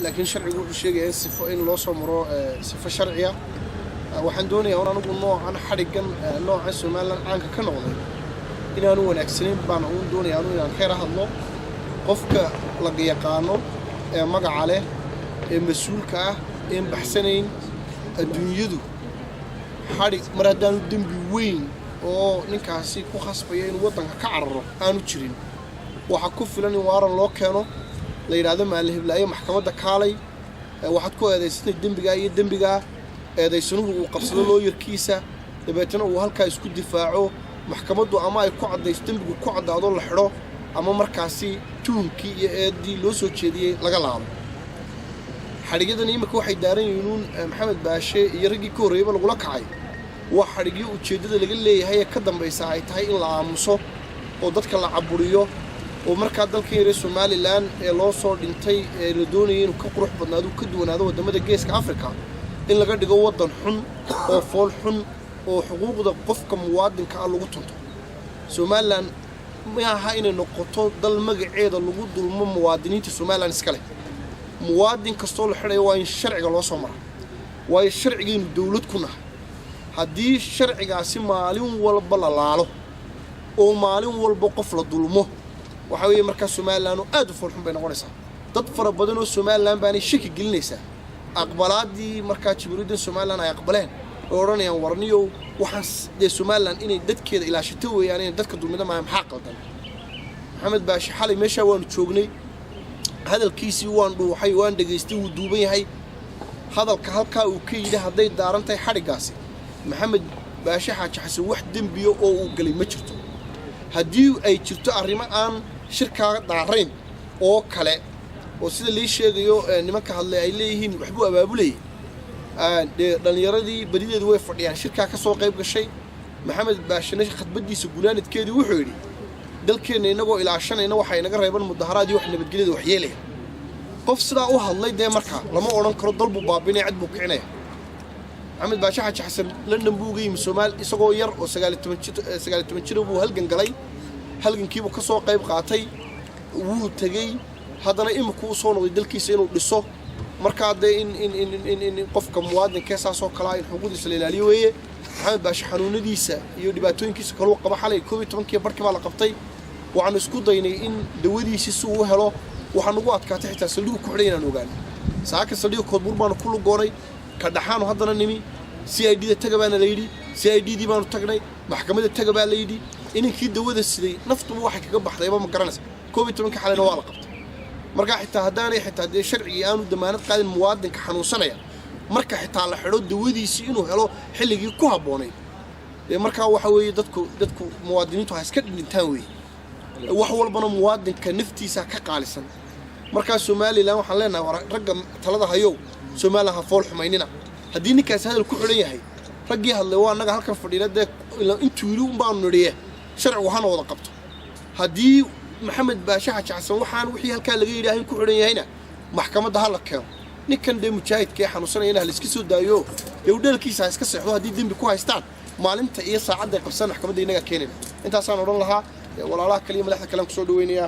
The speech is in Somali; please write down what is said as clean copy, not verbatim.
laakiin sharcigu wuxuu sheegayaa sifo in loo soo maro sifo sharciya waxaan doonayaa in anigu noocan xadhigan nooca Soomaaliland caanka ka noqday inaanu wanaagsaneyn baan uun doonayaa inaan ka hadlo qofka la yaqaano ee magaca leh ee mas'uulka ah ee baxsanayn adduunyadu xadhig mar haddaan dambi weyn oo ninkaasi ku khasbaya in waddanka ka cararo aanu jirin waxa ku filan in waaran loo keeno la yiraahdo maalin hiblaayo maxkamadda kaalay waxaad ku eedaysatay dembiga eedaysanuhu uu qabsado looyarkiisa dabeetana uu halka isku difaaco maxkamaddu ama ay ku cadaysto dembigu ku cadaado la xiro ama markaasi tuunkii iyo eedii loo soo jeediyay laga laabo xadhigadan imika waxay daaran yihiin maxamed baashe iyo ragii ka horeeyay lagu la kacay waa xadhigyo ujeedada laga leeyahay ka dambaysa ay tahay in la aamuso oo dadka la caburiyo oo marka dalka yare Soomaaliland ee loo soo dhintay ee la doonayay inuu ka qurux badnaado ka duwanaado wadamada geeska Afrika in laga dhigo wadan xun oo fool xun oo xuquuqda qofka muwaadinka ah lagu tunto Soomaaliland ma aha inay noqoto dal magaceeda lagu dulmo muwaadiniinta Soomaaliland iska leh muwaadin kastoo la xirayo waa in sharciga loo soo maraa waa sharcigeenu dawlad ku nahay haddii sharcigaasi maalin walba la laalo oo maalin walba qof la dulmo waxa weeye marka Soomaaliland aad u fool xun bay noqonaysaa dad fara badan oo Soomaaliland baan shaki gelinaysaa aqbalaadii marka Jamhuuriyadda Soomaaliland ay aqbaleen oo oranayaan warniyo waxaan de Soomaaliland inay dadkeeda ilaashato weeyaan in dadka dulmada ma maxaa qaldan maxamed baashi xalay meesha waan joognay hadalkiisii waan dhuuxay waan dhageystay uu duuban yahay hadalka halka uu ka yidhi haday daarantay xadhigaasi maxamed baashi xaaji xasan wax dambiyo oo uu galay ma jirto haddii ay jirto arrimo aan shirkaaga daarayn oo kale oo sida lii sheegayo nimanka hadlay ay leeyihiin waxbuu abaabulay dhalinyaradii badideedu way fadhiyaan shirka ka soo qayb gashay maxamed baashane khadbadiisa gulaanadkeedii wuxuu yiri dalkeena inagoo ilaashanayna waxa inaga reeban mudaharaadii wax nabadgelyada wax yeelay qof sida u hadlay de marka lama oran karo dalbu baabinay cid buu kicinaya maxamed baashi xaaji xasan London buu geeyay Soomaal isagoo yar oo 19 jir buu halgan galay halgankiibu ka soo qayb qaatay wuu tagay haddana imku soo noqday dalkiisa inuu dhiso marka in qofka muwaadinka saasoo kala in xuquuqdiisa la ilaaliyo weeye maxamed baashi xanuunadiisa iyo dhibaatooyinkiisa kala qaba xalay 12 barkii baa la qabtay waxaan isku daynay in dawadiisa si uu helo waxaan ugu adkaatay xitaa saldhigu ku xidhay inaan ogaan saaka saldhigu koodbuur baan ku lugoonay ka dhaxaano haddana nimi CID tagabana la yiri CID baanu tagnay maxkamadda tagabaa la yiri inankii dawada siday naftuba waxay kaga baxdayba ma garanaysa 12 ka xalayna waa la qabtay marka xitaa haddaanay xitaa de sharciga aanu damaanad qaadin muwaadinka xanuunsanaya marka xitaa la xidho dawadiisi inuu helo xilligii ku haboonay marka waxa weeye dadku muwaadiniintu ha iska dhintaan weey wax walbana muwaadinka naftiisa ka qaalisan marka Soomaaliland waxaan leenahay ragga talada hayo Soomaaliland ha fool xumaynina haddii ninkaas hadal ku xiran yahay raggii hadlay waa anaga halkan fadhiinada intuu yiri baan niriye sharci waxaan wada qabto haddii maxamed baashi xaaji xasan waxaan wixii halka laga yiraahin ku xiran yahayna maxkamadda hal keeno ninkan de mujaahidka xanuunsanayna hal iska soo daayo dawladkiisa iska saxdo haddii dambi ku haystaan maalinta iyo saacadda qabsan maxkamadda inaga keenin intaasaan oran lahaa walaalaha kaliya madaxda kale ku soo dhaweynaya